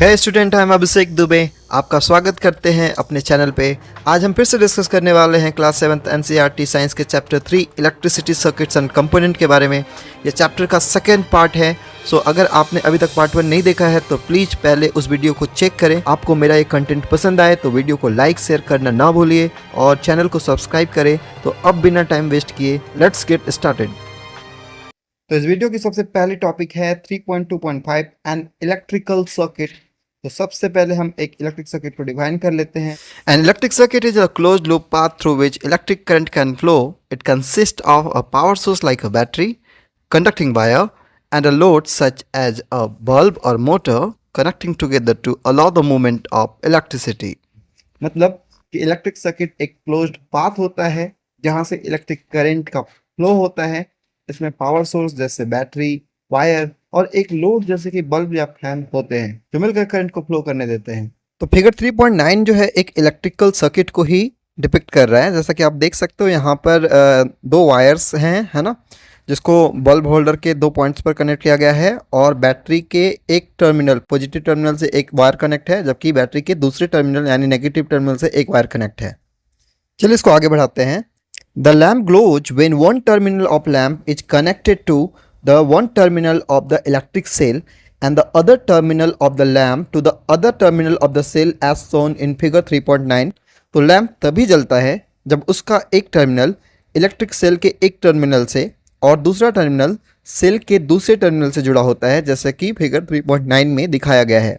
Hey student, I am अभिषेक दुबे। आपका स्वागत करते हैं अपने चैनल पे। आज हम फिर से डिस्कस करने वाले हैं क्लास 7th एनसीईआरटी साइंस के chapter 3 electricity circuits and component के बारे में। ये चैप्टर का सेकेंड पार्ट है। सो अगर आपने अभी तक पार्ट 1 नहीं देखा है तो प्लीज़ पहले उस वीडियो को चेक करें। आपको मेरा ये कंटेंट पसंद आए तो वीडियो को लाइक शेयर करना ना भूलिए और चैनल को सब्सक्राइब करें। तो अब बिना टाइम वेस्ट किए लेट्स गेट स्टार्टेड। तो इस वीडियो की सबसे पहली टॉपिक है 3.2.5 एन इलेक्ट्रिकल सर्किट। तो सबसे पहले हम एक इलेक्ट्रिक सर्किट को डिफाइन कर लेते हैं। An electric circuit is a closed loop path through which electric current can flow. It consist of a power source like a battery, conducting wire and a load such as a bulb और motor connecting together to allow the movement of electricity. मतलब कि electric circuit एक closed path होता है जहां से electric current का flow होता है। इसमें पावर सोर्स जैसे बैटरी, वायर और एक लोड जैसे कि बल्ब या फैन होते हैं जो मिलकर करंट को फ्लो करने देते हैं। तो फिगर 3.9 जो है एक इलेक्ट्रिकल सर्किट को ही डिपिक्ट कर रहा है। जैसा कि आप देख सकते हो यहाँ पर दो वायर्स हैं, है ना, जिसको बल्ब होल्डर के 2 पॉइंट्स पर कनेक्ट किया गया है और बैटरी के एक टर्मिनल, पॉजिटिव टर्मिनल से एक वायर कनेक्ट है, जबकि बैटरी के दूसरे टर्मिनल यानी नेगेटिव टर्मिनल से एक वायर कनेक्ट है। चलिए इसको आगे बढ़ाते हैं। The lamp glows when one terminal of lamp is connected to the one terminal of the electric cell and the other terminal of the lamp to the other terminal of the cell as shown in figure 3.9। तो lamp तभी जलता है जब उसका एक terminal electric cell के एक terminal से और दूसरा टर्मिनल सेल के दूसरे टर्मिनल से जुड़ा होता है, जैसे कि फिगर 3.9 में दिखाया गया है।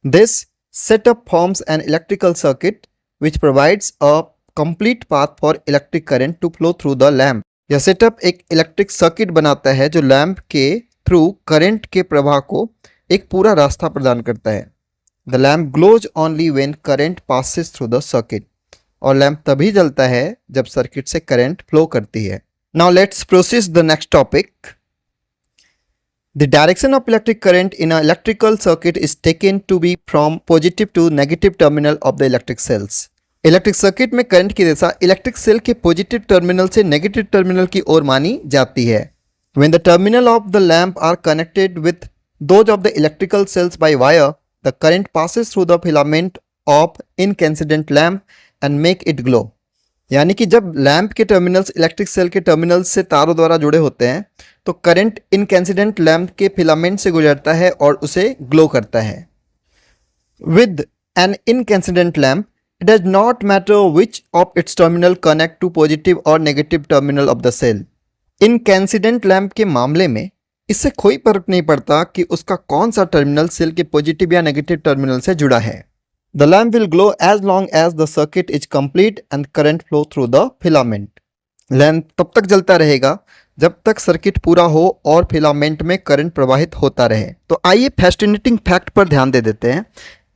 This setup forms an electrical circuit which provides a complete path for electric current to flow through the lamp. यह सेटअप एक इलेक्ट्रिक सर्किट बनाता है जो लैम्प के थ्रू करंट के प्रवाह को एक पूरा रास्ता प्रदान करता है। The lamp glows only when current passes through the circuit. और लैम्प तभी जलता है जब सर्किट से करंट फ्लो करती है। Now let's proceed the next topic. The direction of electric current in a electrical circuit is taken to be from positive to negative terminal of the electric cells. Electric circuit में current की दिशा electric cell के positive terminal से negative terminal की ओर मानी जाती है। When the terminal of the lamp are connected with those of the electrical cells by wire, the current passes through the filament of incandescent lamp and make it glow। यानी कि जब lamp के terminals electric cell के terminals से तारों द्वारा जुड़े होते हैं तो करंट इनकैंसिडेंट लैंप के फिलामेंट से गुजरता है और उसे ग्लो करता है। With an incandescent lamp, it does not matter which of its terminal connect to positive or negative terminal of the cell। incandescent lamp के मामले में इससे कोई फर्क नहीं पड़ता कि उसका कौन सा टर्मिनल सेल के पॉजिटिव या नेगेटिव टर्मिनल से जुड़ा है। The lamp will glow as long as the circuit is complete and current flow through the filament। Lamp तब तक जलता रहेगा जब तक सर्किट पूरा हो और फिलामेंट में करंट प्रवाहित होता रहे। तो आइए फैसिनेटिंग फैक्ट पर ध्यान दे देते हैं,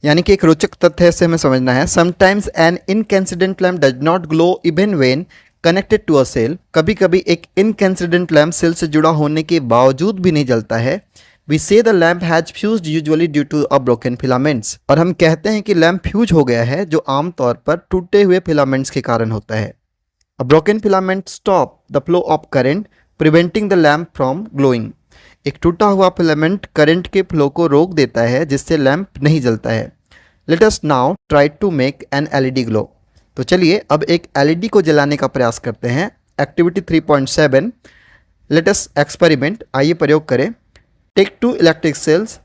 यानी कि एक रोचक तथ्य से हमें समझना है। Sometimes an incandescent lamp does not glow even when connected to a cell. कभी कभी एक इनकैंसिडेंट लैम्प सेल से जुड़ा होने के बावजूद भी नहीं जलता है। We say the lamp has fused usually due to a broken filaments. और हम कहते हैं कि लैम्प फ्यूज हो गया है, जो आमतौर पर टूटे हुए फिलामेंट्स के कारण होता है। A broken filament stop the flow of current preventing the lamp from glowing. एक टूटा हुआ फिलामेंट करंट के फ्लो को रोक देता है, जिससे लैंप नहीं जलता है। Let us now try to make an LED glow. तो चलिए अब एक एलईडी को जलाने का प्रयास करते हैं। Activity 3.7 let us experiment. आइए प्रयोग करें। Take 2 electric cells,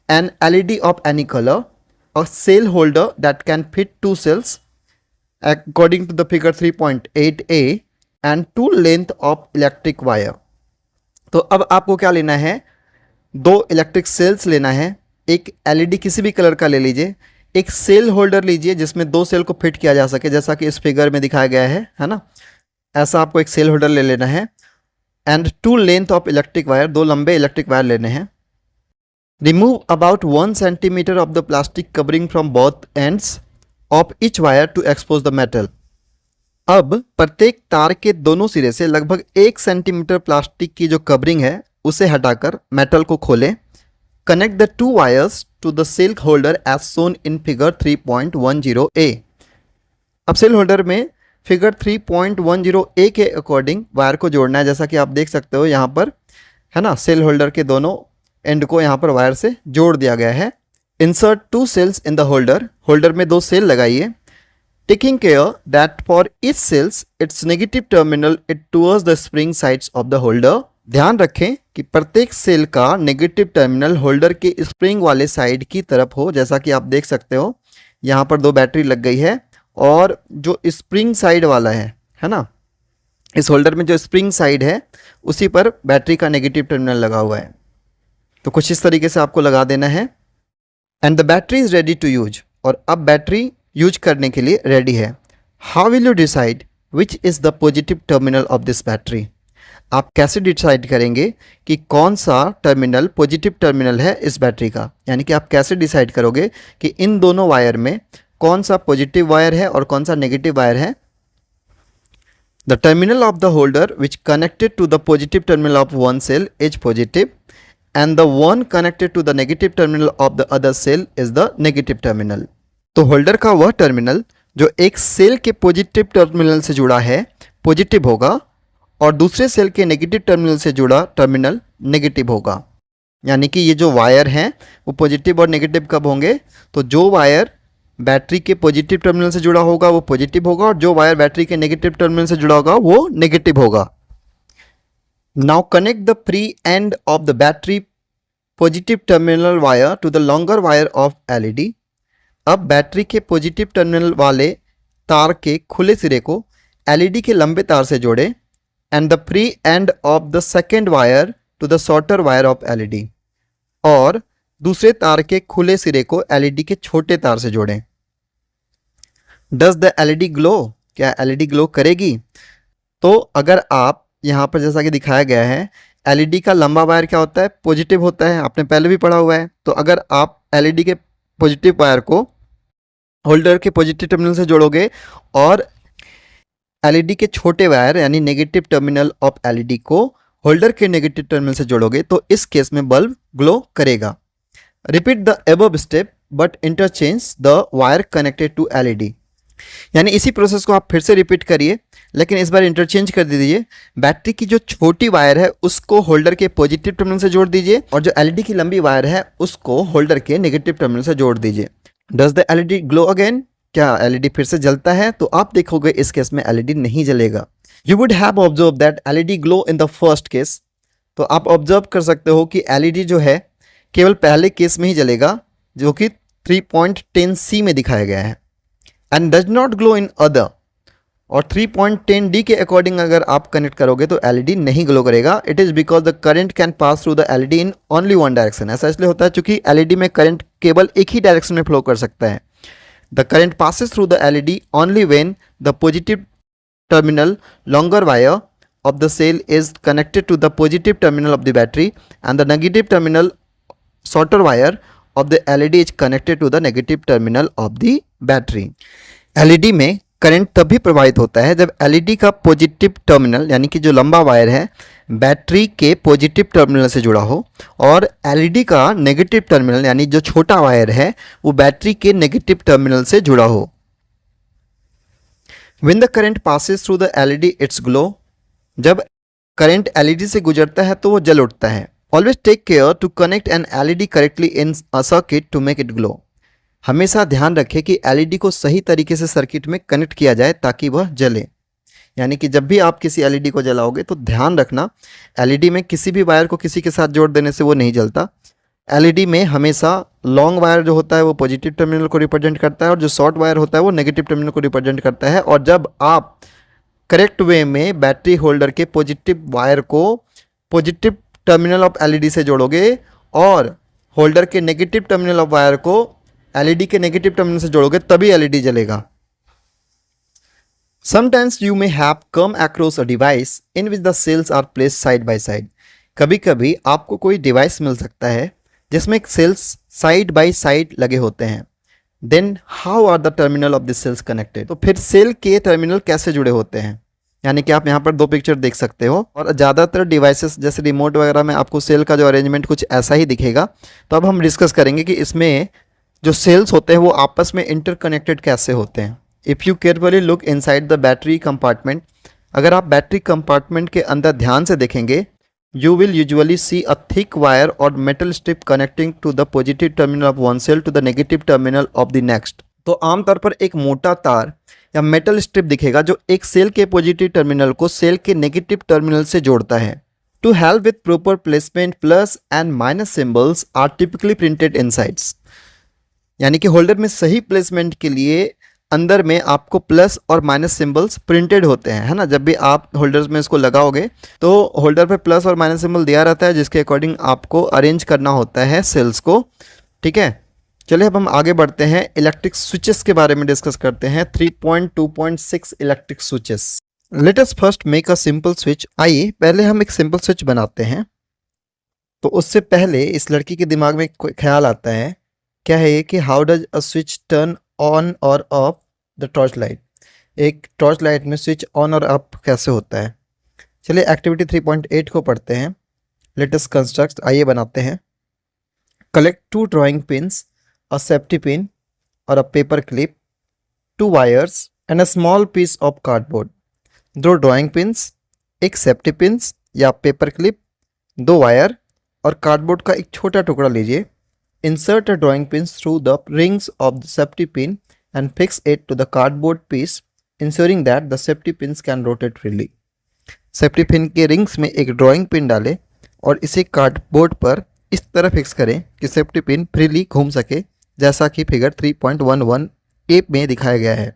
an LED of any colour, a cell holder that can fit 2 cells according to the figure 3.8a and 2 length of electric wire. तो अब आपको क्या लेना है? 2 इलेक्ट्रिक सेल्स लेना है। एक एलईडी किसी भी कलर का ले लीजिए। एक सेल होल्डर लीजिए जिसमें 2 सेल को फिट किया जा सके, जैसा कि इस फिगर में दिखाया गया है ना। ऐसा आपको एक सेल होल्डर ले लेना है। And 2 length of electric wire, 2 लंबे इलेक्ट्रिक वायर लेने हैं। Remove about 1 centimetre of the plastic covering from both ends of each wire to expose the metal. अब प्रत्येक तार के दोनों सिरे से लगभग 1 सेंटीमीटर प्लास्टिक की जो कवरिंग है उसे हटाकर मेटल को खोलें। Connect the 2 wires to the cell holder as shown in figure 3.10a। अब सेल होल्डर में फिगर 3.10a के अकॉर्डिंग वायर को जोड़ना है, जैसा कि आप देख सकते हो यहाँ पर, है ना। सेल होल्डर के दोनों एंड को यहाँ पर वायर से जोड़ दिया गया है। Insert 2 cells in the holder, holder में 2 सेल लगाइए, taking care that for each cells its negative terminal it towards the spring sides of the holder. ध्यान रखें कि प्रत्येक सेल का नेगेटिव टर्मिनल होल्डर के स्प्रिंग वाले साइड की तरफ हो। जैसा कि आप देख सकते हो यहाँ पर 2 बैटरी लग गई है और जो स्प्रिंग साइड वाला है ना, इस होल्डर में जो स्प्रिंग साइड है उसी पर बैटरी का नेगेटिव टर्मिनल लगा हुआ है। तो कुछ इस तरीके से आपको लगा देना है। And the battery is ready to use, और अब बैटरी यूज करने के लिए रेडी है। How will you decide which is the positive terminal of this battery? आप कैसे डिसाइड करेंगे कि कौन सा टर्मिनल पॉजिटिव टर्मिनल है इस बैटरी का? यानी कि आप कैसे डिसाइड करोगे कि इन दोनों वायर में कौन सा पॉजिटिव वायर है और कौन सा नेगेटिव वायर है? The terminal of the holder which connected to the positive terminal of one cell is positive and the one connected to the negative terminal of the other cell is the negative terminal. तो holder का वह terminal जो एक cell के positive terminal से जुड़ा है positive होगा और दूसरे सेल के नेगेटिव टर्मिनल से जुड़ा टर्मिनल नेगेटिव होगा। यानी कि ये जो वायर हैं वो पॉजिटिव और नेगेटिव कब होंगे? तो जो वायर बैटरी के पॉजिटिव टर्मिनल से जुड़ा होगा वो पॉजिटिव होगा और जो वायर बैटरी के नेगेटिव टर्मिनल से जुड़ा होगा वो नेगेटिव होगा। Now connect the free end of the battery positive terminal wire to the longer wire of LED. अब बैटरी के पॉजिटिव टर्मिनल वाले तार के खुले सिरे को एलईडी के लंबे तार से जोड़ें and the free end of the second wire to the shorter wire of LED, और दूसरे तार के खुले सिरे को एलईडी के छोटे तार से जोड़ें। Does the LED glow? क्या एलईडी ग्लो करेगी? तो अगर आप यहाँ पर जैसा कि दिखाया गया है, एलईडी का लंबा वायर क्या होता है? पॉजिटिव होता है, आपने पहले भी पढ़ा हुआ है। तो अगर आप एलईडी के पॉजिटिव वायर को होल्डर के पॉजिटिव टर्मिनल से जोड़ोगे और एलईडी के छोटे वायर यानी नेगेटिव टर्मिनल ऑफ एलईडी को होल्डर के नेगेटिव टर्मिनल से जोड़ोगे तो इस केस में बल्ब ग्लो करेगा। Repeat the above step but interchange the wire connected to LED. यानी इसी प्रोसेस को आप फिर से रिपीट करिए, लेकिन इस बार इंटरचेंज कर दीजिए। बैटरी की जो छोटी वायर है उसको होल्डर के पॉजिटिव टर्मिनल से जोड़ दीजिए और जो एलईडी की लंबी वायर है उसको होल्डर के नेगेटिव टर्मिनल से जोड़ दीजिए। Does the LED glow again? क्या एलईडी फिर से जलता है? तो आप देखोगे इस केस में एलईडी नहीं जलेगा। You would have observe that LED glow in the first case. तो आप ऑब्जर्व कर सकते हो कि एलईडी जो है केवल पहले केस में ही जलेगा जो कि 3.10C में दिखाया गया है, and does not glow in other. और 3.10D के अकॉर्डिंग अगर आप कनेक्ट करोगे तो एलईडी नहीं ग्लो करेगा। It is because the current can pass through the LED in only one direction. ऐसा इसलिए होता है क्योंकि एलईडी में करंट केवल एक ही डायरेक्शन में फ्लो कर सकता है। The current passes through the LED only when the positive terminal longer wire of the cell is connected to the positive terminal of the battery and the negative terminal shorter wire of the LED is connected to the negative terminal of the battery. LED में current तभी प्रवाहित होता है जब LED का positive terminal यानी कि जो लंबा वायर है बैटरी के पॉजिटिव टर्मिनल से जुड़ा हो और LED का नेगेटिव टर्मिनल यानी जो छोटा वायर है वो बैटरी के नेगेटिव टर्मिनल से जुड़ा हो। When the current passes through the LED, it's glow. जब करंट LED से गुजरता है तो वो जल उठता है। Always take care to connect an LED correctly in a circuit to make it glow. हमेशा ध्यान रखें कि LED को सही तरीके से सर्किट में कनेक्ट किया जाए ताकि वह जले। यानी कि जब भी आप किसी LED को जलाओगे तो ध्यान रखना LED में किसी भी वायर को किसी के साथ जोड़ देने से वो नहीं जलता। LED में हमेशा लॉन्ग वायर जो होता है वो पॉजिटिव टर्मिनल को रिप्रेजेंट करता है और जो शॉर्ट वायर होता है वो नेगेटिव टर्मिनल को रिप्रेजेंट करता है। और जब आप करेक्ट वे में बैटरी होल्डर के पॉजिटिव वायर को पॉजिटिव टर्मिनल ऑफ LED से जोड़ोगे और होल्डर के नेगेटिव टर्मिनल ऑफ वायर को LED के नेगेटिव टर्मिनल से जोड़ोगे तभी LED जलेगा। Sometimes you may have come across a device in which the cells are placed side by side. कभी कभी आपको कोई डिवाइस मिल सकता है जिसमें सेल्स साइड बाय साइड लगे होते हैं। Then how are the terminal of the cells connected? तो फिर सेल के टर्मिनल कैसे जुड़े होते हैं? यानी कि आप यहाँ पर 2 पिक्चर देख सकते हो और ज़्यादातर डिवाइसेस जैसे रिमोट वगैरह में आपको सेल का जो अरेंजमेंट कुछ ऐसा ही दिखेगा। तो अब हम डिस्कस करेंगे कि इसमें जो सेल्स होते हैं वो आपस में इंटरकनेक्टेड कैसे होते हैं। If you carefully look inside the battery compartment, अगर आप बैटरी कंपार्टमेंट के अंदर ध्यान से देखेंगे you will usually see a thick wire or metal strip connecting to the positive terminal of one cell to the negative terminal of the next. तो आमतौर पर एक मोटा तार या मेटल स्ट्रिप दिखेगा जो एक सेल के पॉजिटिव टर्मिनल को सेल के नेगेटिव टर्मिनल से जोड़ता है. To help with proper placement, plus and minus symbols are typically printed insides. यानी कि होल्डर में सही प्लेसमेंट के लिए अंदर में आपको प्लस और माइनस सिंबल्स प्रिंटेड होते हैं, है ना. जब भी आप होल्डर्स में इसको लगाओगे तो होल्डर पे प्लस और माइनस सिंबल दिया रहता है जिसके अकॉर्डिंग आपको अरेंज करना होता है सेल्स को. ठीक है, चलिए अब हम आगे बढ़ते हैं. इलेक्ट्रिक स्विचेस के बारे में डिस्कस करते हैं. 3.2.6 electric switches. Let us first make a simple switch. आइए पहले हम एक सिंपल स्विच बनाते हैं. तो उससे पहले इस लड़की के दिमाग में कोई ख्याल आता है, क्या है ये कि how does a switch turn on और ऑफ द टॉर्च लाइट. एक टॉर्च लाइट में स्विच ऑन और ऑफ कैसे होता है. चलिए एक्टिविटी 3.8 को पढ़ते हैं. Let us construct. आइए बनाते हैं. Collect 2 drawing pins, a safety pin और a paper clip, 2 wires and a small piece of cardboard. 2 drawing pins, एक सेफ्टी पिन्स या पेपर क्लिप, 2 वायर और कार्डबोर्ड का एक छोटा टुकड़ा लीजिए. Insert a drawing pins through the rings of the safety pin and fix it to the cardboard piece, ensuring that the safety pins can rotate freely. Safety pin के rings में एक drawing pin डालें और इसे cardboard पर इस तरह fix करें कि सेफ्टी पिन फ्रीली घूम सके, जैसा कि फिगर 3.11 ए में दिखाया गया है.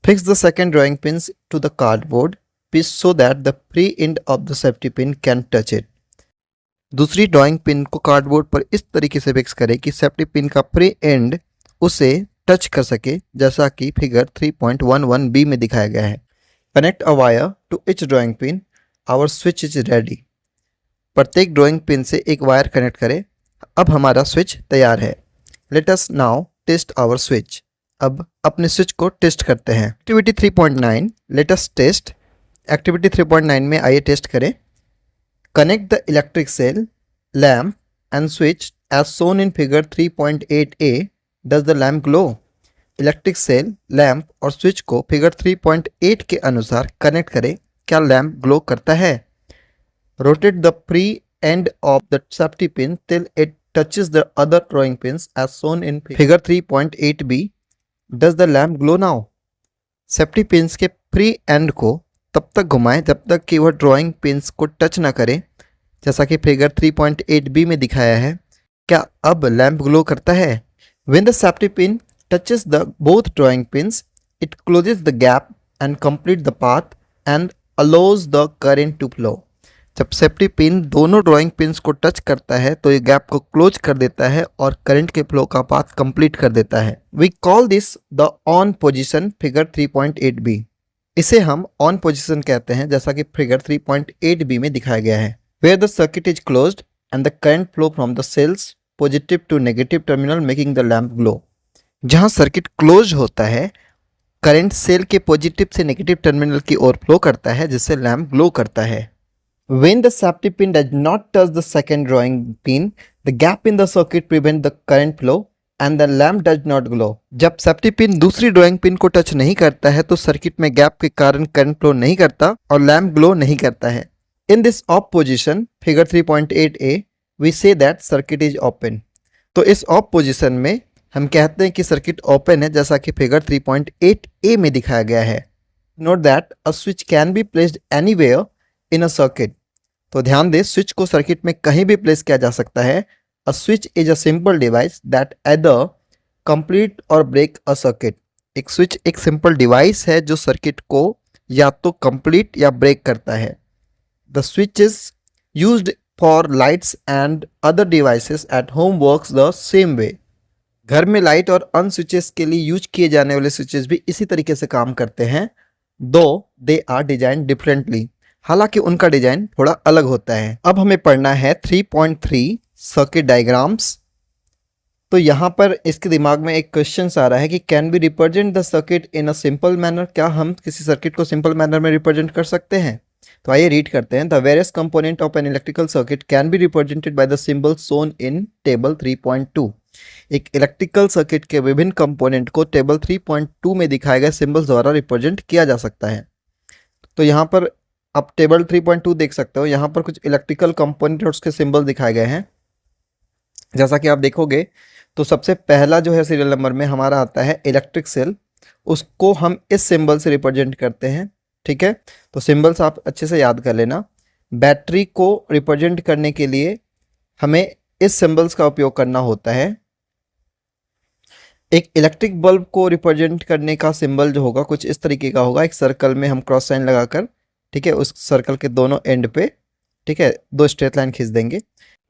Fix the second drawing pins to the cardboard piece so that the free end of the safety pin can touch it. दूसरी ड्राइंग पिन को कार्डबोर्ड पर इस तरीके से फिक्स करें कि सेफ्टी पिन का फ्री एंड उसे टच कर सके, जैसा कि फिगर 3.11 बी में दिखाया गया है. Connect a wire to each drawing pin. Our switch is ready. प्रत्येक ड्राइंग पिन से एक वायर कनेक्ट करें. अब हमारा स्विच तैयार है. Let us now test our switch. अब अपने स्विच को टेस्ट करते हैं. Activity 3.9 let us test. Activity 3.9 में आइए टेस्ट करें. Connect the electric cell, lamp and switch as shown in figure 3.8a. Does the lamp glow? Electric cell, lamp और switch को फिगर 3.8 के अनुसार कनेक्ट करें. क्या लैम्प ग्लो करता है? Rotate the free end of the safety pin till it touches the other drawing pins as shown in figure 3.8b. Does the lamp glow now? Safety pins के free and को तब तक घुमाएं जब तक कि वह ड्राइंग पिन्स को टच ना करें, जैसा कि फिगर 3.8b में दिखाया है. क्या अब लैंप ग्लो करता है? When the safety pin touches the both drawing pins, it closes the gap and complete the path and allows the current to flow. जब सेफ्टी पिन दोनों ड्राइंग पिन्स को टच करता है तो ये गैप को क्लोज कर देता है और करंट के फ्लो का पाथ कंप्लीट कर देता है. We call this the on position figure 3.8b. इसे हम ऑन पोजीशन कहते हैं, जैसा कि फिगर 3.8b में दिखाया गया है. Where the circuit is closed and the current flow from the cells positive to negative terminal making the lamp glow. जहां सर्किट क्लोज होता है, करंट सेल के पॉजिटिव से नेगेटिव टर्मिनल की ओर फ्लो करता है, जिससे लैम्प ग्लो करता है. When the safety pin does not touch the second drawing pin, the gap in the circuit prevents the current flow and the lamp does not glow. जब safety pin दूसरी drawing pin को touch नहीं करता है तो circuit में gap के कारण करंट फ्लो नहीं करता और लैम्प ग्लो नहीं करता है. In this off position, figure 3.8a, we say that circuit is open. तो इस ऑफ पोजीशन में हम कहते हैं कि सर्किट ओपन है, जैसा कि फिगर 3.8a में दिखाया गया है. Note that a switch can be placed anywhere in a circuit. तो ध्यान दें, स्विच को सर्किट में कहीं भी प्लेस किया जा सकता है. A switch is a simple device that either complete और ब्रेक अ सर्किट. एक स्विच एक सिंपल डिवाइस है जो सर्किट को या तो कंप्लीट या ब्रेक करता है. The switch is used for lights and other devices at home works the same way. घर में लाइट और अन स्विचेस के लिए यूज किए जाने वाले स्विचेस भी इसी तरीके से काम करते हैं, दो दे आर डिजाइन डिफरेंटली. हालांकि उनका डिजाइन थोड़ा अलग होता है. अब हमें पढ़ना है 3.3 सर्किट डायग्राम्स. तो यहाँ पर इसके दिमाग में एक क्वेश्चन आ रहा है कि can be represent the circuit in a simple manner. क्या हम किसी सर्किट को सिंपल मैनर में रिप्रेजेंट कर सकते हैं? तो आइए रीड करते हैं. The various component of an electrical circuit can be represented by the symbol shown in table 3.2. एक इलेक्ट्रिकल सर्किट के विभिन्न कंपोनेंट को टेबल 3.2 में दिखाए गए सिंबल्स द्वारा रिप्रेजेंट किया जा सकता है. तो यहाँ पर आप टेबल 3.2 देख सकते हो, यहाँ पर कुछ इलेक्ट्रिकल कंपोनेंट और उसके सिंबल दिखाए गए हैं। जैसा कि आप देखोगे तो सबसे पहला जो है सीरियल नंबर में हमारा आता है इलेक्ट्रिक सेल, उसको हम इस सिंबल से रिप्रेजेंट करते हैं। ठीक है, तो सिंबल्स आप अच्छे से याद कर लेना। बैटरी को रिप्रेजेंट करने के लिए हमें इस सिंबल्स का उपयोग करना होता है। एक इलेक्ट्रिक बल्ब को रिप्रेजेंट करने का सिंबल जो होगा कुछ इस तरीके का होगा, एक सर्कल में हम क्रॉस साइन लगाकर, ठीक है, उस सर्कल के दोनों एंड पे, ठीक है, 2 स्ट्रेट लाइन खींच देंगे।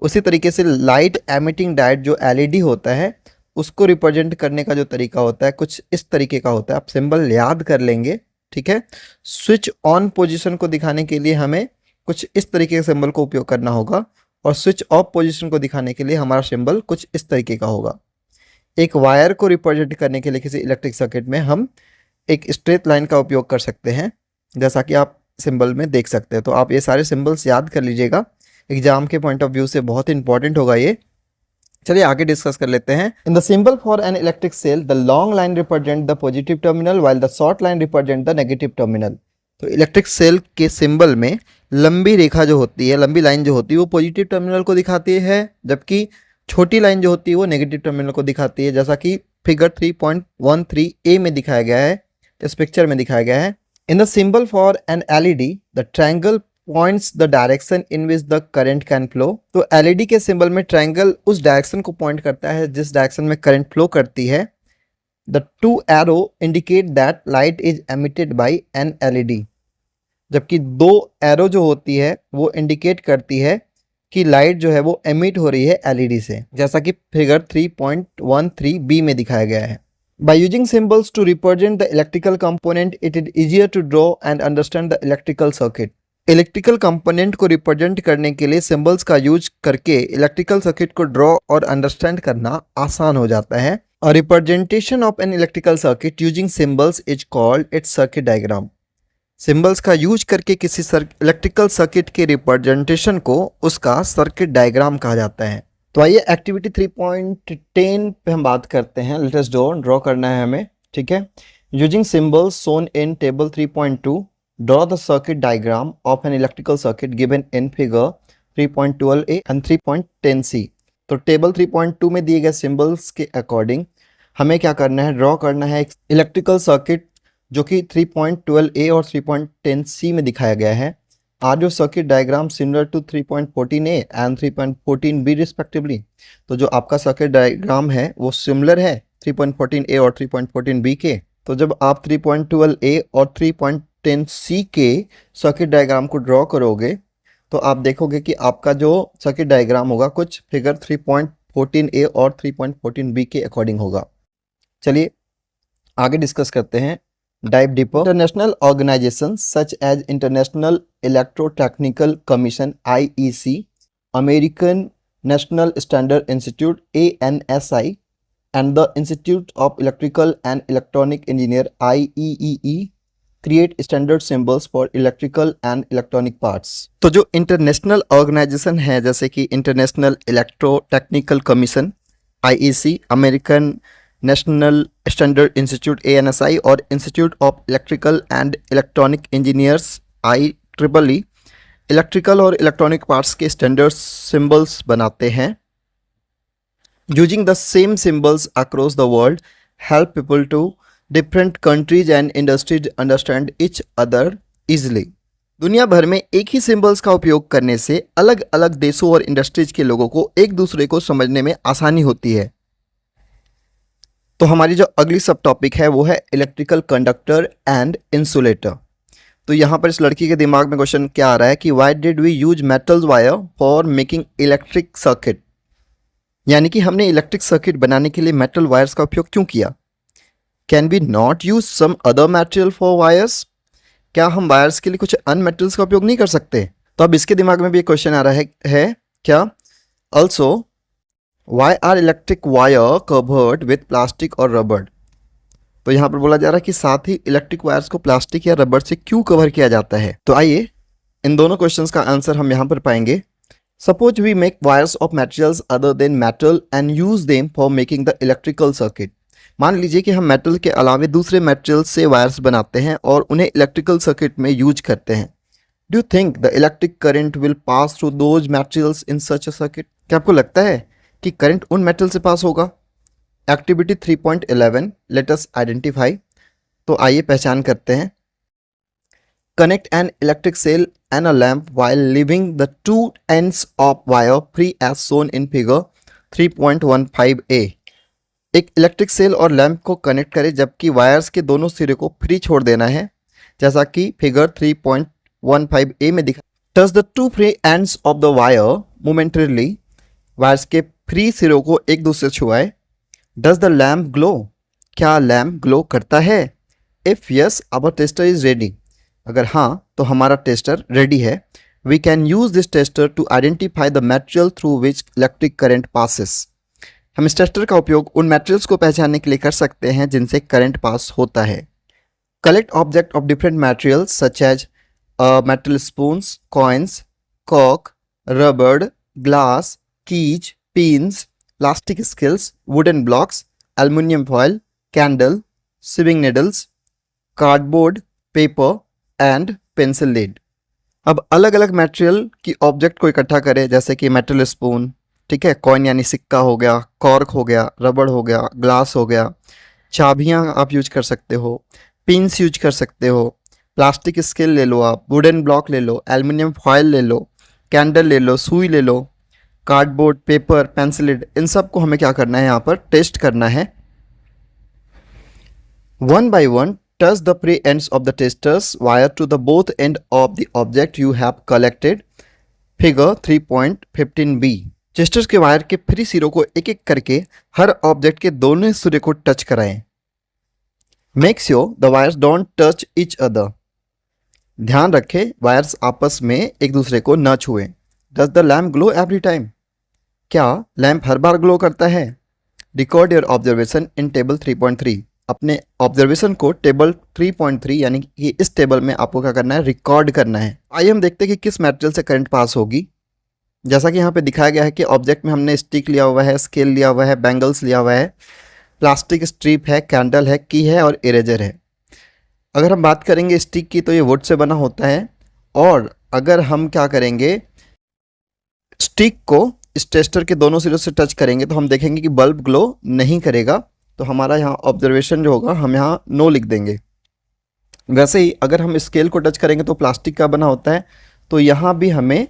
उसी तरीके से लाइट एमिटिंग डायोड जो एलईडी होता है उसको रिप्रेजेंट करने का जो तरीका होता है कुछ इस तरीके का होता है। आप सिंबल याद कर लेंगे। ठीक है, स्विच ऑन पोजीशन को दिखाने के लिए हमें कुछ इस तरीके के सिंबल को उपयोग करना होगा, और स्विच ऑफ पोजीशन को दिखाने के लिए हमारा सिंबल कुछ इस तरीके का होगा। एक वायर को रिप्रेजेंट करने के लिए किसी इलेक्ट्रिक सर्किट में हम एक स्ट्रेट लाइन का उपयोग कर सकते हैं, जैसा कि आप सिंबल में देख सकते हैं। तो आप ये सारे सिंबल्स याद कर लीजिएगा, एग्जाम के पॉइंट ऑफ व्यू से बहुत इंपॉर्टेंट होगा ये। चलिए आगे डिस्कस कर लेते हैं। In the symbol for an electric cell the long line represent the positive terminal while the short line represent the negative terminal. तो इलेक्ट्रिक सेल के सिंबल में लंबी रेखा जो होती है, लंबी लाइन जो होती है वो पॉजिटिव टर्मिनल को दिखाती है, जबकि छोटी लाइन जो होती है वो नेगेटिव टर्मिनल को दिखाती है, जैसा कि फिगर 3.13a में दिखाया गया है, इस पिक्चर में दिखाया गया है। In the symbol for an LED the triangle points the direction in which the current can flow. तो एलईडी के सिंबल में ट्रायंगल उस डायरेक्शन को पॉइंट करता है जिस डायरेक्शन में करंट फ्लो करती है। The 2 arrow indicate that light is emitted by an LED, जबकि 2 एरो जो होती है वो इंडिकेट करती है कि लाइट जो है वो एमिट हो रही है एलईडी से, जैसा कि फिगर 3.13b में दिखाया गया है। By using symbols to represent the electrical component, it is easier to draw and understand the electrical circuit. Electrical component को रिप्रेजेंट करने के लिए सिंबल्स का यूज करके इलेक्ट्रिकल सर्किट को ड्रॉ और अंडरस्टैंड करना आसान हो जाता है। A representation of an electrical circuit using symbols is called its circuit diagram. Symbols का यूज करके किसी इलेक्ट्रिकल सर्किट के रिप्रेजेंटेशन को उसका सर्किट डायग्राम कहा जाता है। तो आइए एक्टिविटी 3.10 पे हम बात करते हैं। लेट अस ड्रॉ करना है हमें। ठीक है, using symbols shown in table 3.2 draw the circuit diagram of an electrical circuit given in figure 3.12a and 3.10c। तो टेबल 3.2 में दिए गए सिंबल्स के अकॉर्डिंग हमें क्या करना है, ड्रॉ करना है एक इलेक्ट्रिकल सर्किट जो कि 3.12a और 3.10c में दिखाया गया है। Are your circuit diagram similar to 3.14a and 3.14b respectively. तो जो आपका सर्किट डायग्राम है वो सिमिलर है 3.14a और 3.14b के। तो जब आप 3.12a और 3.10c के सर्किट डायग्राम को ड्रॉ करोगे तो आप देखोगे कि आपका जो सर्किट डायग्राम होगा कुछ फिगर 3.14a और 3.14b के अकॉर्डिंग होगा। चलिए आगे डिस्कस करते हैं, dive deeper. International organizations such as International Electrotechnical Commission (IEC), American National Standard Institute (ANSI), and the Institute of Electrical and Electronic Engineer (IEEE) create standard symbols for electrical and electronic parts. तो जो international organisation है जैसे कि international electrotechnical commission (IEC), American national standard institute ANSI और institute of electrical and electronic engineers IEEE electrical और electronic parts के standard symbols बनाते हैं। Using the same symbols across the world help people to different countries and industries understand each other easily. दुनिया भर में एक ही symbols का उपयोग करने से अलग अलग देशों और इंडस्ट्रीज के लोगों को एक दूसरे को समझने में आसानी होती है। तो हमारी जो अगली सब टॉपिक है वो है इलेक्ट्रिकल कंडक्टर एंड इंसुलेटर। तो यहाँ पर इस लड़की के दिमाग में क्वेश्चन क्या आ रहा है कि why did we use metal wire for making electric circuit, यानी कि हमने इलेक्ट्रिक सर्किट बनाने के लिए मेटल वायर्स का उपयोग क्यों किया। Can we not use some other material for wires, क्या हम वायर्स के लिए कुछ अन्य मेटल्स का उपयोग नहीं कर सकते। तो अब इसके दिमाग में भी एक क्वेश्चन आ रहा है क्या also Why are electric wire covered with plastic और रबर। तो यहाँ पर बोला जा रहा है कि साथ ही इलेक्ट्रिक वायर्स को प्लास्टिक या रबर से क्यों कवर किया जाता है। तो आइए इन दोनों क्वेश्चंस का आंसर हम यहाँ पर पाएंगे। Suppose we make wires of materials other than metal and use them for making the electrical circuit. मान लीजिए कि हम मेटल के अलावे दूसरे मटेरियल से वायर्स बनाते हैं और उन्हें इलेक्ट्रिकल सर्किट में यूज करते हैं। Do you think the electric current will pass through those materials in such a circuit? क्या आपको लगता है कि करंट उन मेटल से पास होगा? Activity 3.11 let us identify. तो आइए पहचान करते हैं। Connect an electric cell and a lamp while leaving the two ends of wire free as shown in figure 3.15a। एक इलेक्ट्रिक सेल और लैंप को कनेक्ट करें जबकि वायर्स के दोनों सिरे को फ्री छोड़ देना है, जैसा कि फिगर 3.15a में दिखा। Touch the two free ends of the wire momentarily. Wires के फ्री सिरों को एक दूसरे छुआए। Does the lamp glow? क्या लैम्प ग्लो करता है? If yes our tester is ready. अगर हाँ तो हमारा टेस्टर रेडी है। We can use this tester to identify the material through which electric current passes. हम इस टेस्टर का उपयोग उन मटेरियल्स को पहचानने के लिए कर सकते हैं जिनसे करंट पास होता है। Collect object of different materials such as metal spoons, coins, कॉक, रबड़, glass, keys, pins, plastic scales, wooden blocks, aluminium foil, candle, sewing needles, cardboard, paper and pencil lead. अब अलग अलग मटेरियल की ऑब्जेक्ट को इकट्ठा करें, जैसे कि मेटल स्पून, ठीक है, कॉइन यानी सिक्का हो गया, कॉर्क हो गया, रबड़ हो गया, ग्लास हो गया, चाबियां आप यूज कर सकते हो, पिन्स यूज कर सकते हो, प्लास्टिक स्केल ले लो, आप वुडन ब्लॉक ले लो, एल्युमिनियम फॉयल ले लो, कैंडल ले लो, सुई ले लो, कार्डबोर्ड, पेपर, पेंसिल लीड। इन सब को हमें क्या करना है, यहाँ पर टेस्ट करना है। One by one touch the free ends of the testers wire to the both end of the object you have collected, figure 3.15b। Testers के वायर के फ्री सिरों को एक एक करके हर ऑब्जेक्ट के दोनों सिरे को टच कराएं। Make sure the wires don't touch each other. ध्यान रखें वायर्स आपस में एक दूसरे को न छुएं। Does the lamp glow every time? क्या लैम्प हर बार ग्लो करता है? Record your observation in table 3.3। अपने ऑब्जर्वेशन को टेबल 3.3 यानी कि इस टेबल में आपको क्या करना है, रिकॉर्ड करना है। आइए हम देखते हैं कि किस मटेरियल से करंट पास होगी। जैसा कि यहाँ पे दिखाया गया है कि ऑब्जेक्ट में हमने स्टिक लिया हुआ है, स्केल लिया हुआ है, बैंगल्स लिया हुआ है, प्लास्टिक स्ट्रिप है, कैंडल है, की है और इरेजर है। अगर हम बात करेंगे स्टिक की तो ये वुड से बना होता है, और अगर हम क्या करेंगे, स्टिक को इस टेस्टर के दोनों सिरों से टच करेंगे तो हम देखेंगे कि बल्ब ग्लो नहीं करेगा। तो हमारा यहाँ ऑब्जर्वेशन जो होगा हम यहाँ नो लिख देंगे। वैसे ही अगर हम स्केल को टच करेंगे तो प्लास्टिक का बना होता है, तो यहाँ भी हमें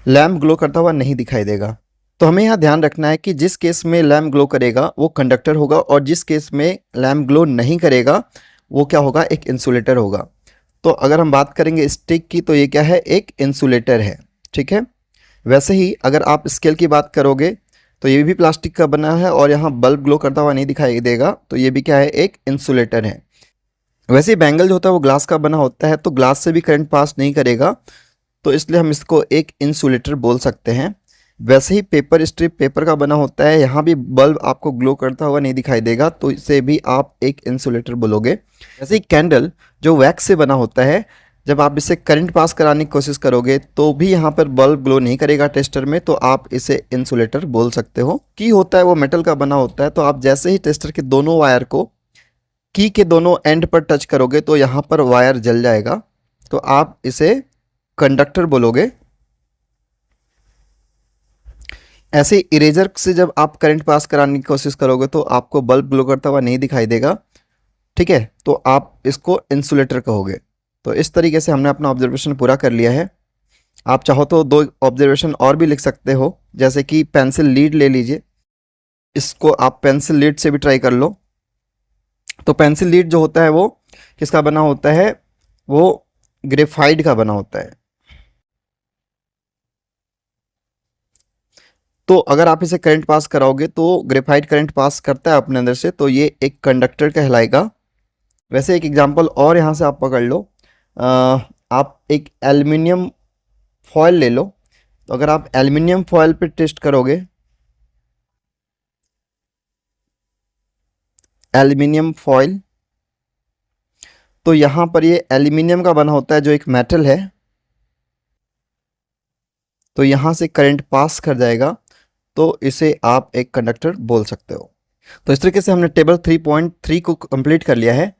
लैम्प ग्लो करता हुआ नहीं दिखाई देगा। तो हमें यहाँ ध्यान रखना है कि जिस केस में लैम्प ग्लो करेगा वो कंडक्टर होगा, और जिस केस में लैम्प ग्लो नहीं करेगा वो क्या होगा, एक इंसुलेटर होगा। तो अगर हम बात करेंगे स्टिक की तो ये क्या है, एक इंसुलेटर है, ठीक है। वैसे ही अगर आप स्केल की बात करोगे तो ये भी प्लास्टिक का बना है और यहाँ बल्ब ग्लो करता हुआ नहीं दिखाई देगा, तो ये भी क्या है, एक इंसुलेटर है। वैसे ही बैंगल जो होता है वो ग्लास का बना होता है, तो ग्लास से भी करंट पास नहीं करेगा, तो इसलिए हम इसको एक इंसुलेटर बोल सकते हैं। वैसे ही पेपर स्ट्रिप पेपर का बना होता है, यहाँ भी बल्ब आपको ग्लो करता हुआ नहीं दिखाई देगा, तो इसे भी आप एक इंसुलेटर बोलोगे। वैसे ही कैंडल जो वैक्स से बना होता है, जब आप इसे करंट पास कराने की कोशिश करोगे तो भी यहाँ पर बल्ब ग्लो नहीं करेगा टेस्टर में, तो आप इसे इंसुलेटर बोल सकते हो। की होता है वो मेटल का बना होता है, तो आप जैसे ही टेस्टर के दोनों वायर को की के दोनों एंड पर टच करोगे तो यहाँ पर वायर जल जाएगा, तो आप इसे कंडक्टर बोलोगे। ऐसे इरेजर से जब आप करंट पास कराने की कोशिश करोगे तो आपको बल्ब ग्लो करता हुआ नहीं दिखाई देगा, ठीक है, तो आप इसको इंसुलेटर कहोगे। तो इस तरीके से हमने अपना ऑब्जर्वेशन पूरा कर लिया है। आप चाहो तो दो ऑब्जर्वेशन और भी लिख सकते हो, जैसे कि पेंसिल लीड ले लीजिए, इसको आप पेंसिल लीड से भी ट्राई कर लो। तो पेंसिल लीड जो होता है वो किसका बना होता है, वो ग्रेफाइट का बना होता है। तो अगर आप इसे करंट पास कराओगे तो ग्रेफाइट करंट पास करता है अपने अंदर से, तो ये एक कंडक्टर कहलाएगा। वैसे एक एग्जांपल और यहाँ से आप पकड़ लो, आप एक एल्युमिनियम फॉयल ले लो, तो अगर आप एल्युमिनियम फॉयल पे टेस्ट करोगे, एल्युमिनियम फॉयल, तो यहाँ पर ये एल्युमिनियम का बना होता है जो एक मेटल है, तो यहाँ से करंट पास कर जाएगा, तो इसे आप एक कंडक्टर बोल सकते हो। तो इस तरीके से हमने टेबल 3.3 को कंप्लीट कर लिया है।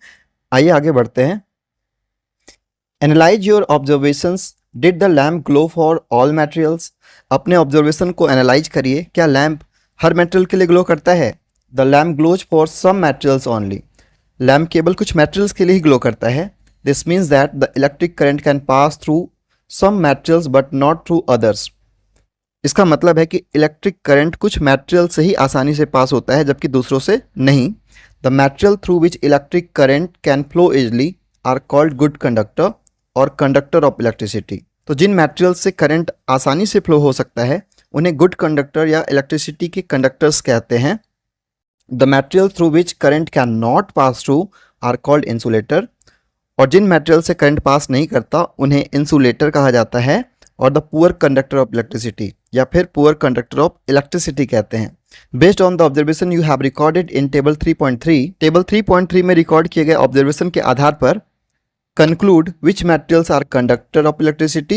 आइए आगे बढ़ते हैं। Analyse your observations, did the lamp glow for all materials. अपने ऑब्जर्वेशन को एनालाइज करिए, क्या लैम्प हर मटेरियल के लिए ग्लो करता है? The lamp glows for some materials only. Lamp केवल कुछ मटेरियल्स के लिए ही ग्लो करता है। This means that the electric current can pass through some materials but not through others. इसका मतलब है कि इलेक्ट्रिक करंट कुछ मटेरियल से ही आसानी से पास होता है जबकि दूसरों से नहीं। The material through which electric current can flow easily are called good conductor और कंडक्टर ऑफ इलेक्ट्रिसिटी। तो जिन मटेरियल से करंट आसानी से फ्लो हो सकता है उन्हें गुड कंडक्टर या इलेक्ट्रिसिटी के कंडक्टर्स कहते हैं। The material through which current can not pass through are called insulator. और जिन मटेरियल से करंट पास नहीं करता उन्हें इंसुलेटर कहा जाता है। और the poor conductor of electricity या फिर पुअर कंडक्टर ऑफ इलेक्ट्रिसिटी कहते हैं। Based on the observation you have recorded in table 3.3, table 3.3 में रिकॉर्ड किए गए ऑब्जर्वेशन के आधार पर conclude which materials are conductor of electricity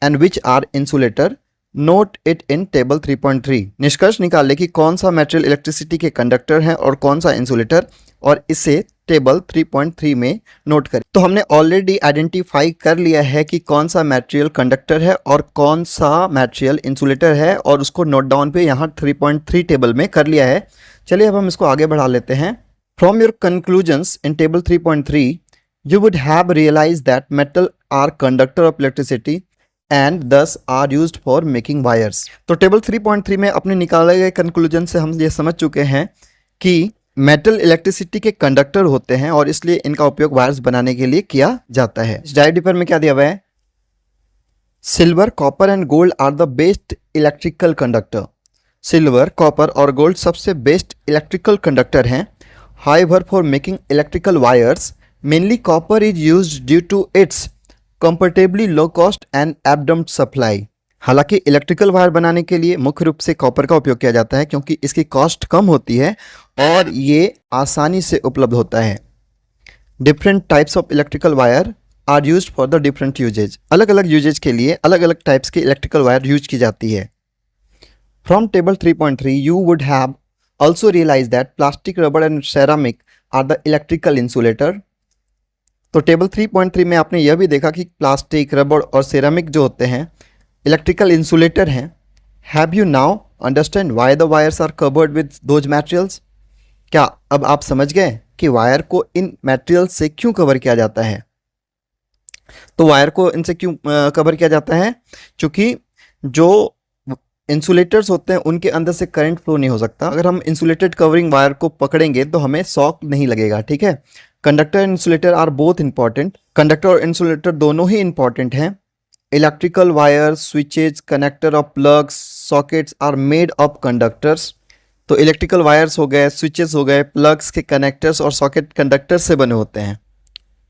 and which are insulator. Note it in table 3.3. निष्कर्ष निकालें कि कौन सा मटेरियल इलेक्ट्रिसिटी के कंडक्टर है और कौन सा इंसुलेटर, और इसे टेबल 3.3 में नोट करें। तो हमने ऑलरेडी आइडेंटिफाई कर लिया है कि कौन सा मटेरियल कंडक्टर है और कौन सा मटेरियल इंसुलेटर है, और उसको नोट डाउन पे यहाँ 3.3 टेबल में कर लिया है। चलिए अब हम इसको आगे बढ़ा लेते हैं। From your conclusions in table 3.3 you would have realized that metal are conductor of electricity and thus are used for making wires. तो टेबल 3.3 में अपने निकाले गए कंक्लूजन से हम ये समझ चुके हैं कि मेटल इलेक्ट्रिसिटी के कंडक्टर होते हैं और इसलिए इनका उपयोग वायर्स बनाने के लिए किया जाता है। इस डायग्राम पर में क्या दिया हुआ है? Silver, copper and gold are the best electrical conductor. Silver, copper और गोल्ड सबसे बेस्ट इलेक्ट्रिकल कंडक्टर हैं। However for making electrical wires mainly copper is used due to its comparatively low cost and abundant supply. हालांकि electrical wire बनाने के लिए मुख्य रूप से कॉपर का उपयोग किया जाता है क्योंकि इसकी कॉस्ट कम होती है और ये आसानी से उपलब्ध होता है। Different types of electrical wire are used for the different usages. अलग अलग यूजेज के लिए अलग अलग टाइप्स की इलेक्ट्रिकल वायर यूज की जाती है। From table 3.3 you would have also realize that plastic, rubber and ceramic are the electrical insulator. तो टेबल 3.3 में आपने यह भी देखा कि प्लास्टिक, रबर और सेरामिक जो होते हैं इलेक्ट्रिकल इंसुलेटर हैं। Have you now understand why the wires are covered with those materials? क्या अब आप समझ गए कि वायर को इन मटेरियल से क्यों कवर किया जाता है? तो वायर को इनसे क्यों कवर किया जाता है? क्योंकि जो इंसुलेटर्स होते हैं उनके अंदर से करंट फ्लो नहीं हो सकता। अगर हम इंसुलेटेड कवरिंग वायर को पकड़ेंगे तो हमें शॉक नहीं लगेगा, ठीक है। Conductor and insulator are both important. Conductor और इंसुलेटर दोनों ही इंपॉर्टेंट हैं। Electrical wire, switches, connector of plugs, sockets are made of conductors. तो इलेक्ट्रिकल वायर्स हो गए, स्विचेस हो गए, प्लग्स के कनेक्टर्स और सॉकेट कंडक्टर से बने होते हैं।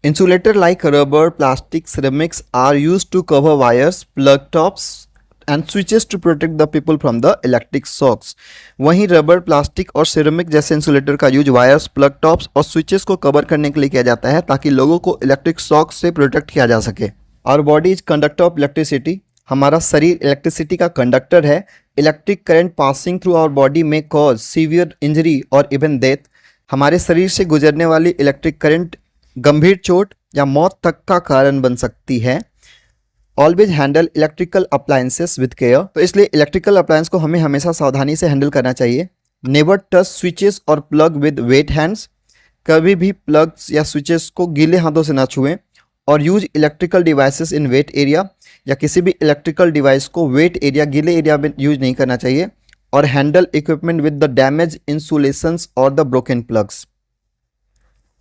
Insulator like rubber, plastic, ceramics are used to cover wires, plug tops and switches to protect the people from the electric shocks. वहीं रबर, प्लास्टिक और सिरेमिक जैसे इंसुलेटर का यूज वायर्स, प्लग टॉप्स और switches को cover करने के लिए किया जाता है ताकि लोगों को इलेक्ट्रिक शॉक से प्रोटेक्ट किया जा सके। Our body is conductor of electricity. हमारा शरीर इलेक्ट्रिसिटी का कंडक्टर है। Electric current passing through our body may cause severe injury और इवन डेथ। हमारे शरीर से गुजरने वाली इलेक्ट्रिक करंट गंभीर चोट या मौत तक का कारण बन सकती है। Always handle electrical appliances with care. तो इसलिए इलेक्ट्रिकल अप्लायंस को हमें हमेशा सावधानी से हैंडल करना चाहिए। नेवर टच स्विचेस और प्लग विद वेट हैंड्स। कभी भी प्लग्स या स्विचेस को गीले हाथों से ना छुएं। और use electrical devices in wet area, या किसी भी इलेक्ट्रिकल डिवाइस को वेट एरिया, गीले एरिया में यूज नहीं करना चाहिए। और handle equipment with the damaged insulations और द ब्रोकन प्लग्स।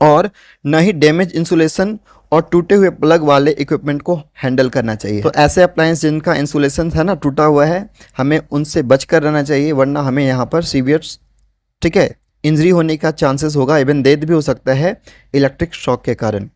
और न ही डैमेज इंसुलेशन और टूटे हुए प्लग वाले इक्विपमेंट को हैंडल करना चाहिए। तो ऐसे अप्लायंस जिनका इंसुलेशन है ना टूटा हुआ है, हमें उनसे बचकर रहना चाहिए, वरना हमें यहाँ पर सीवियर, ठीक है, इंजरी होने का चांसेस होगा, इवन डेथ भी हो सकता है इलेक्ट्रिक शॉक के कारण।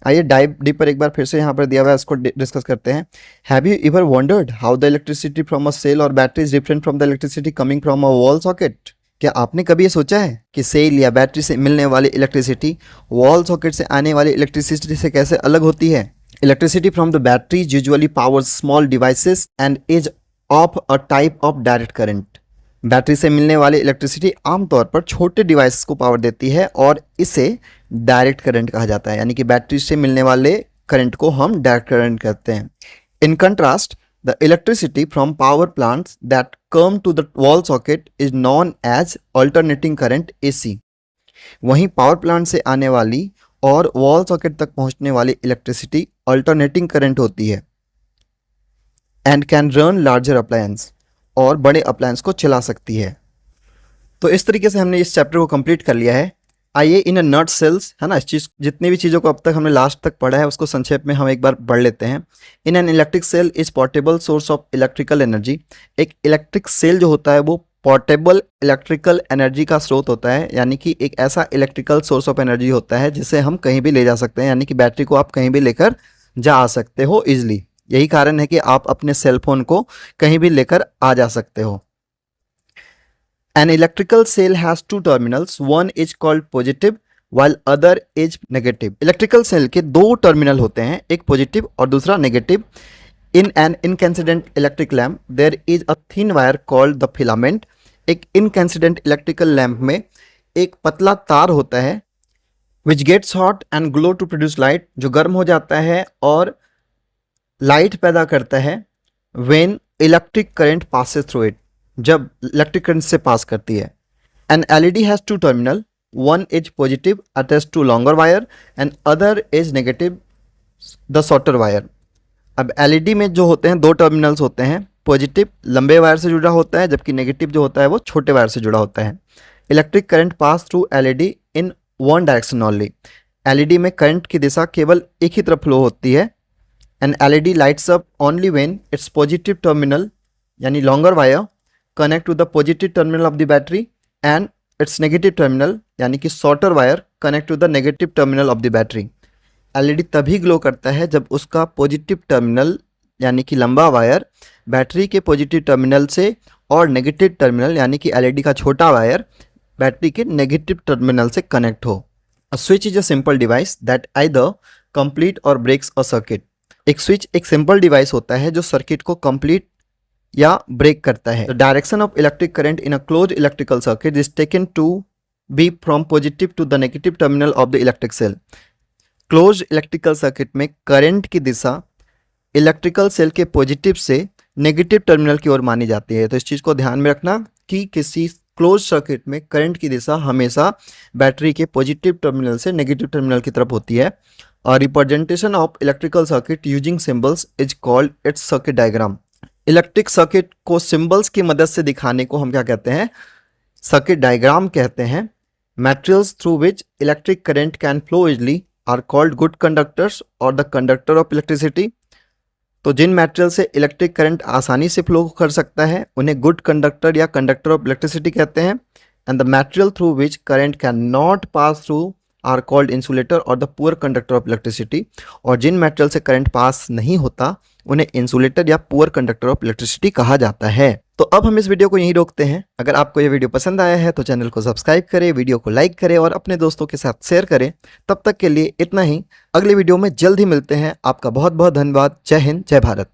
आइए डाइव डीपर एक बार फिर से यहाँ पर दिया हुआ है, इसको डिस्कस करते हैं। Have you ever wondered how the electricity from a cell और battery is different from the electricity coming from a wall socket? क्या आपने कभी ये सोचा है कि सेल या बैटरी से मिलने वाली इलेक्ट्रिसिटी वॉल सॉकेट से आने वाली इलेक्ट्रिसिटी से कैसे अलग होती है? Electricity from the battery usually powers small devices and is of a type of direct current. Battery से मिलने वाली इलेक्ट्रिसिटी आमतौर पर छोटे डिवाइस को पावर देती है और इसे डायरेक्ट करंट कहा जाता है। यानी कि बैटरी से मिलने वाले करंट को हम डायरेक्ट करंट कहते हैं। In contrast the electricity from power plants that come to the wall socket is known as alternating current AC। वहीं पावर प्लांट से आने वाली और वॉल सॉकेट तक पहुंचने वाली इलेक्ट्रिसिटी अल्टरनेटिंग करंट होती है and can run larger appliance, और बड़े अप्लायंस को चला सकती है। तो इस तरीके से हमने इस चैप्टर को कंप्लीट कर लिया है। आइए इन नट सेल्स, है ना, इस चीज़ जितनी भी चीज़ों को अब तक हमने लास्ट तक पढ़ा है उसको संक्षेप में हम एक बार पढ़ लेते हैं। In an electric cell is portable source of electrical energy. एक इलेक्ट्रिक सेल जो होता है वो पोर्टेबल इलेक्ट्रिकल एनर्जी का स्रोत होता है, यानी कि एक ऐसा इलेक्ट्रिकल सोर्स ऑफ एनर्जी होता है जिसे हम कहीं भी ले जा सकते हैं, यानी कि बैटरी को आप कहीं भी लेकर जा आ सकते हो ईजिली। यही कारण है कि आप अपने सेल फोन को कहीं भी लेकर आ जा सकते हो। An electrical cell has two terminals, one is called positive while other is negative. Electrical cell के दो टर्मिनल होते हैं, एक पॉजिटिव और दूसरा negative. In an incandescent electric lamp there is a thin wire called the filament. एक incandescent electrical lamp में एक पतला तार होता है which gets hot and glow to produce light, जो गर्म हो जाता है और लाइट पैदा करता है when electric current passes through it, जब इलेक्ट्रिक करंट से पास करती है। An LED has two terminal, one is positive attach to longer wire and other is negative the shorter wire. अब LED में जो होते हैं दो टर्मिनल्स होते हैं, पॉजिटिव लंबे वायर से जुड़ा होता है जबकि नेगेटिव जो होता है वो छोटे वायर से जुड़ा होता है। Electric current pass through LED in one direction only. LED में करंट की दिशा केवल एक ही तरफ फ्लो होती है। An LED lights up only when its positive terminal यानी longer wire connect to the positive terminal of the battery and its negative terminal यानी कि shorter wire connect to the negative terminal of the battery. LED तभी glow करता है जब उसका positive terminal यानी कि लंबा वायर बैटरी के पॉजिटिव टर्मिनल से और नेगेटिव टर्मिनल यानी कि LED का छोटा वायर बैटरी के नेगेटिव टर्मिनल से कनेक्ट हो। A switch is a simple device that either complete और ब्रेक्स अ सर्किट। एक स्विच एक सिंपल डिवाइस होता है जो सर्किट को कंप्लीट या ब्रेक करता है। The direction of electric current in a close electrical circuit is taken to be from positive to the negative terminal of the electric cell. Close electrical circuit में current की दिशा electrical cell के positive से negative terminal की ओर मानी जाती है। तो इस चीज़ को ध्यान में रखना कि किसी क्लोज सर्किट में करंट की दिशा हमेशा बैटरी के पॉजिटिव टर्मिनल से नेगेटिव टर्मिनल की तरफ होती है। और representation of electrical circuit using symbols is called its circuit diagram. Electric circuit को सिंबल्स की मदद से दिखाने को हम क्या कहते हैं, सर्किट डायग्राम कहते हैं। Materials through which electric current can flow easily are called good conductors और द कंडक्टर ऑफ इलेक्ट्रिसिटी। तो जिन मटेरियल से इलेक्ट्रिक करंट आसानी से फ्लो कर सकता है उन्हें गुड कंडक्टर या कंडक्टर ऑफ इलेक्ट्रिसिटी कहते हैं। And the material through which current can not pass through are called insulator और the poor conductor of electricity. और जिन मटेरियल से करंट पास नहीं होता उन्हें इंसुलेटर या पुअर कंडक्टर ऑफ इलेक्ट्रिसिटी कहा जाता है। तो अब हम इस वीडियो को यहीं रोकते हैं। अगर आपको ये वीडियो पसंद आया है तो चैनल को सब्सक्राइब करें, वीडियो को लाइक करें और अपने दोस्तों के साथ शेयर करें। तब तक के लिए इतना ही, अगले वीडियो में जल्द ही मिलते हैं। आपका बहुत बहुत धन्यवाद। जय हिंद, जय भारत।